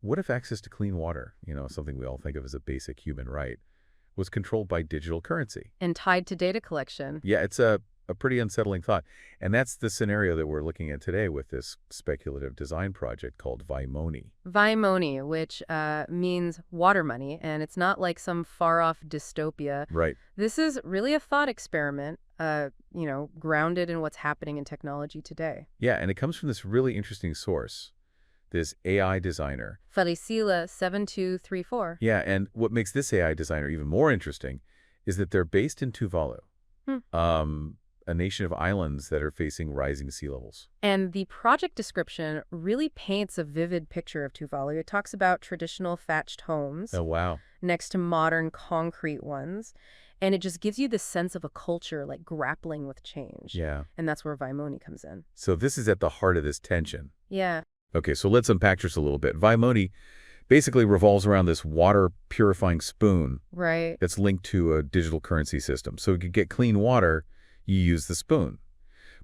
What if access to clean water, something we all think of as a basic human right, was controlled by digital currency? And tied to data collection. Yeah, it's a pretty unsettling thought. And that's the scenario that we're looking at today with this speculative design project called Vai Moni. Vai Moni, which means water money, and it's not like some far-off dystopia. Right. This is really a thought experiment, grounded in what's happening in technology today. Yeah, and it comes from this really interesting source, this AI designer. Felicila7234. Yeah, and what makes this AI designer even more interesting is that they're based in Tuvalu, a nation of islands that are facing rising sea levels. And the project description really paints a vivid picture of Tuvalu. It talks about traditional thatched homes. Oh, wow. Next to modern concrete ones. And it just gives you this sense of a culture like grappling with change. Yeah. And that's where Vai Moni comes in. So this is at the heart of this tension. Yeah. Okay, so let's unpack this a little bit. Vai Moni basically revolves around this water-purifying spoon. Right. That's linked to a digital currency system. So you could get clean water, you use the spoon.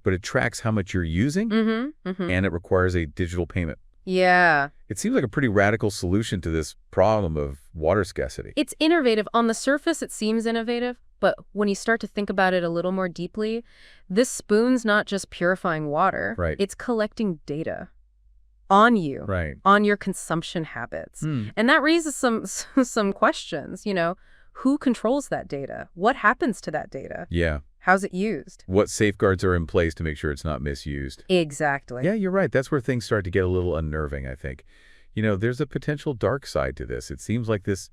But it tracks how much you're using, and it requires a digital payment. Yeah. It seems like a pretty radical solution to this problem of water scarcity. It's innovative. On the surface, it seems innovative. But when you start to think about it a little more deeply, this spoon's not just purifying water. Right. It's collecting data on you, right, on your consumption habits. And that raises some questions, who controls that data? What happens to that data? Yeah. How's it used? What safeguards are in place to make sure it's not misused? Exactly. Yeah, you're right. That's where things start to get a little unnerving, I think. There's a potential dark side to this. It seems like this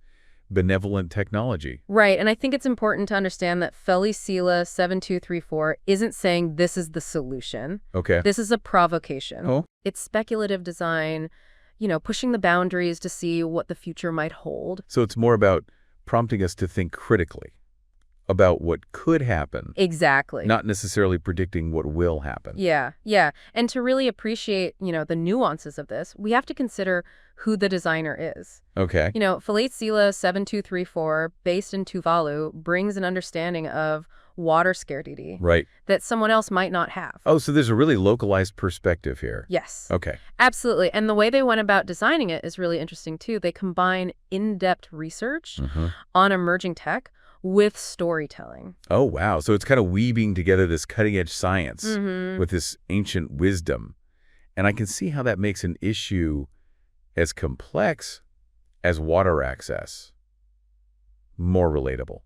benevolent technology. Right, and I think it's important to understand that Felicila7234 isn't saying this is the solution. Okay. This is a provocation. Oh? It's speculative design, pushing the boundaries to see what the future might hold. So it's more about prompting us to think critically about what could happen. Exactly. Not necessarily predicting what will happen. Yeah, yeah. And to really appreciate, the nuances of this, we have to consider who the designer is. Okay. Felicila7234, based in Tuvalu, brings an understanding of water scarcity. Right. That someone else might not have. Oh, so there's a really localized perspective here. Yes. Okay. Absolutely. And the way they went about designing it is really interesting, too. They combine in-depth research on emerging tech with storytelling. Oh, wow. So it's kind of weaving together this cutting-edge science with this ancient wisdom. And I can see how that makes an issue as complex as water access more relatable.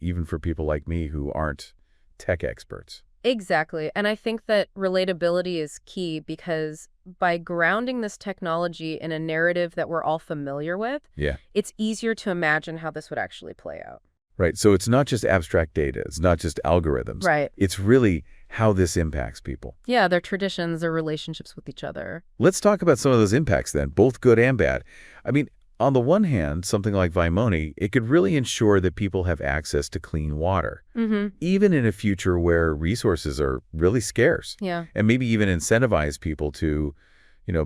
Even for people like me who aren't tech experts. Exactly. And I think that relatability is key because by grounding this technology in a narrative that we're all familiar with, it's easier to imagine how this would actually play out. Right. So it's not just abstract data. It's not just algorithms. Right. It's really how this impacts people. Yeah, their traditions, their relationships with each other. Let's talk about some of those impacts then, both good and bad. I mean, on the one hand, something like Vai Moni, it could really ensure that people have access to clean water, even in a future where resources are really scarce. Yeah. And maybe even incentivize people to,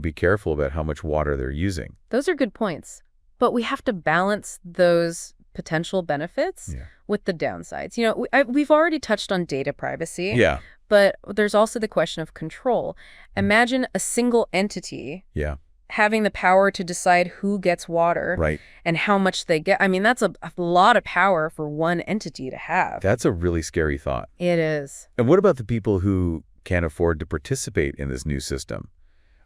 be careful about how much water they're using. Those are good points. But we have to balance those potential benefits with the downsides. We've already touched on data privacy. Yeah. But there's also the question of control. Imagine a single entity having the power to decide who gets water and how much they get. I mean, that's a lot of power for one entity to have. That's a really scary thought. It is. And what about the people who can't afford to participate in this new system?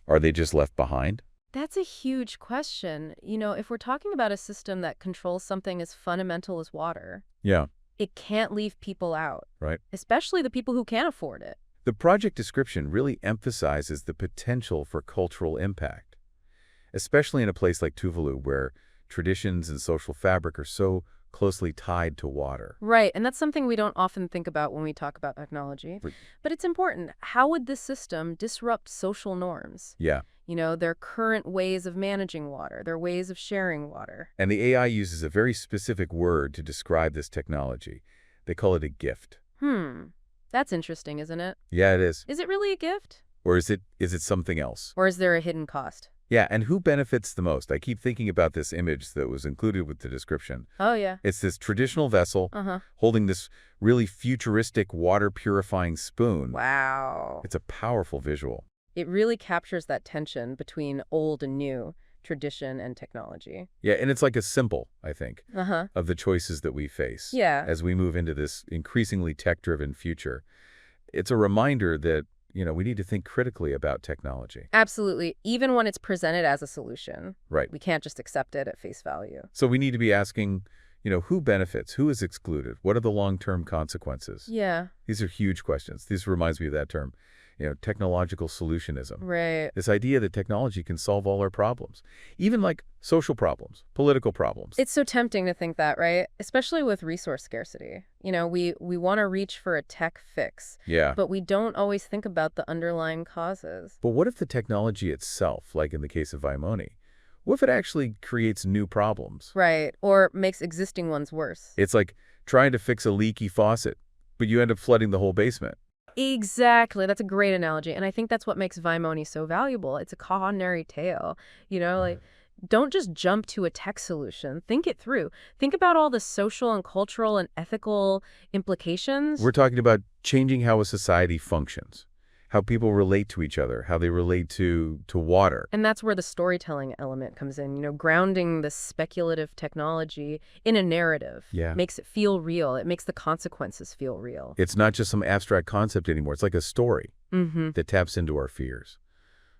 Are they just left behind? That's a huge question. If we're talking about a system that controls something as fundamental as water, it can't leave people out, especially the people who can't afford it. The project description really emphasizes the potential for cultural impact, especially in a place like Tuvalu where traditions and social fabric are so closely tied to water. Right, and that's something we don't often think about when we talk about technology. But it's important. How would this system disrupt social norms? Yeah. Their current ways of managing water, their ways of sharing water. And the AI uses a very specific word to describe this technology. They call it a gift. That's interesting, isn't it? Yeah, it is. Is it really a gift? Or is it something else? Or is there a hidden cost? Yeah, and who benefits the most? I keep thinking about this image that was included with the description. Oh, yeah. It's this traditional vessel holding this really futuristic water-purifying spoon. Wow. It's a powerful visual. It really captures that tension between old and new. tradition and technology. Yeah, and it's like a symbol, I think, of the choices that we face as we move into this increasingly tech-driven future. It's a reminder that, we need to think critically about technology. Absolutely, even when it's presented as a solution. Right. We can't just accept it at face value. So we need to be asking, who benefits? Who is excluded? What are the long-term consequences? Yeah. These are huge questions. This reminds me of that term, technological solutionism. Right. This idea that technology can solve all our problems, even like social problems, political problems. It's so tempting to think that, right? Especially with resource scarcity. We want to reach for a tech fix. Yeah. But we don't always think about the underlying causes. But what if the technology itself, like in the case of Vai Moni, what if it actually creates new problems? Right. Or makes existing ones worse. It's like trying to fix a leaky faucet, but you end up flooding the whole basement. Exactly. That's a great analogy. And I think that's what makes Vai Moni so valuable. It's a cautionary tale. Don't just jump to a tech solution. Think it through. Think about all the social and cultural and ethical implications. We're talking about changing how a society functions, how people relate to each other, how they relate to water. And that's where the storytelling element comes in, grounding the speculative technology in a narrative. Yeah. Makes it feel real. It makes the consequences feel real. It's not just some abstract concept anymore. It's like a story that taps into our fears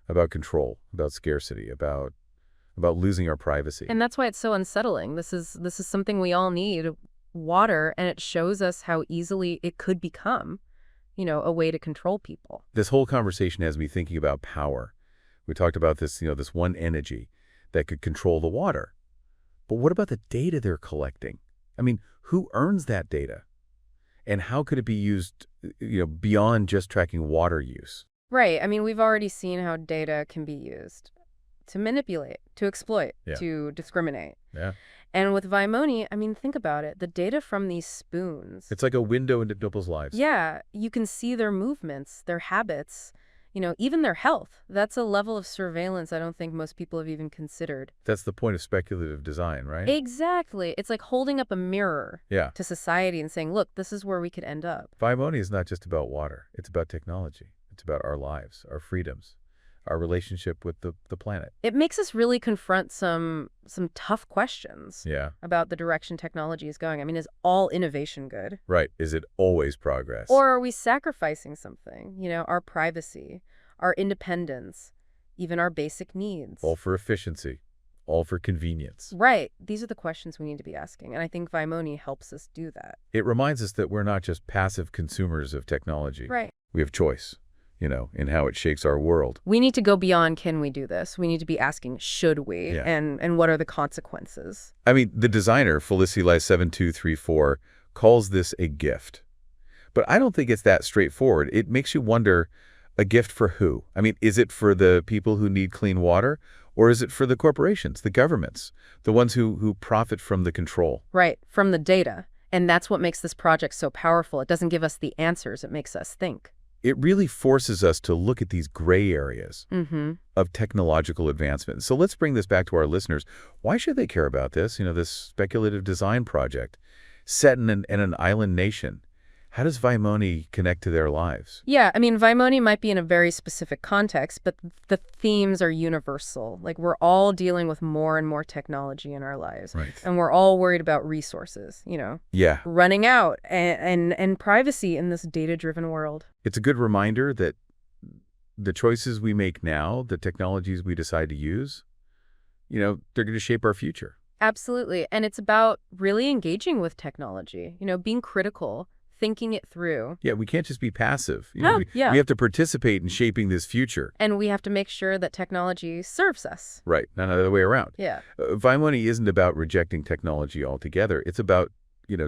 about control, about scarcity, about losing our privacy. And that's why it's so unsettling. This is something we all need, water, and it shows us how easily it could become. A way to control people. This whole conversation has me thinking about power. We talked about this, this one entity that could control the water. But what about the data they're collecting? I mean, who earns that data? And how could it be used, beyond just tracking water use? Right. I mean, we've already seen how data can be used to manipulate, to exploit, to discriminate. Yeah. And with Vai Moni, I mean, think about it. The data from these spoons. It's like a window into people's lives. Yeah. You can see their movements, their habits, even their health. That's a level of surveillance I don't think most people have even considered. That's the point of speculative design, right? Exactly. It's like holding up a mirror to society and saying, look, this is where we could end up. Vai Moni is not just about water. It's about technology. It's about our lives, our freedoms, our relationship with the planet. It makes us really confront some tough questions about the direction technology is going. I mean, is all innovation good? Right. Is it always progress? Or are we sacrificing something? Our privacy, our independence, even our basic needs. All for efficiency, all for convenience. Right. These are the questions we need to be asking. And I think Vai Moni helps us do that. It reminds us that we're not just passive consumers of technology. Right. We have choice. In how it shapes our world. We need to go beyond, can we do this? We need to be asking, should we? Yeah. And what are the consequences? I mean, the designer, Felicity7234, calls this a gift. But I don't think it's that straightforward. It makes you wonder, a gift for who? I mean, is it for the people who need clean water? Or is it for the corporations, the governments, the ones who profit from the control? Right, from the data. And that's what makes this project so powerful. It doesn't give us the answers. It makes us think. It really forces us to look at these gray areas of technological advancement. So let's bring this back to our listeners. Why should they care about this? This speculative design project set in an island nation. How does Vai Moni connect to their lives? Yeah, I mean, Vai Moni might be in a very specific context, but the themes are universal. Like, we're all dealing with more and more technology in our lives. Right. And we're all worried about resources, Yeah. running out and privacy in this data-driven world. It's a good reminder that the choices we make now, the technologies we decide to use, they're going to shape our future. Absolutely. And it's about really engaging with technology, being critical, thinking it through. Yeah, we can't just be passive. We Yeah. have to participate in shaping this future. And we have to make sure that technology serves us. Right, not the other way around. Yeah. Vai Moni isn't about rejecting technology altogether. It's about,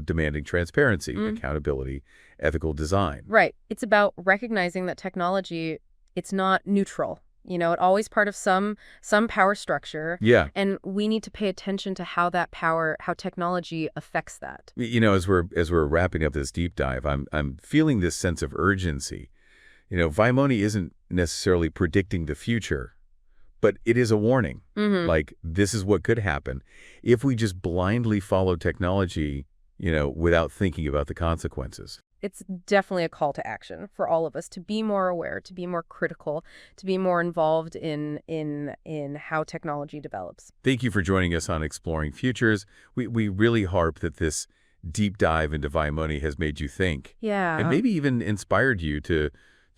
demanding transparency, accountability, ethical design. Right. It's about recognizing that technology, it's not neutral. It's always part of some power structure. Yeah. And we need to pay attention to how technology affects that. As we're wrapping up this deep dive, I'm feeling this sense of urgency. Vai Moni isn't necessarily predicting the future, but it is a warning. Like, this is what could happen if we just blindly follow technology, without thinking about the consequences. it's definitely a call to action for all of us to be more aware, to be more critical, to be more involved in how technology develops. Thank you for joining us on Exploring Futures. We really hope that this deep dive into Vai Moni has made you think. Yeah. And maybe even inspired you to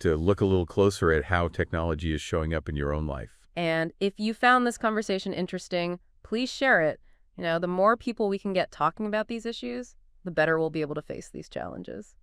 look a little closer at how technology is showing up in your own life. And if you found this conversation interesting, please share it. The more people we can get talking about these issues, the better we'll be able to face these challenges.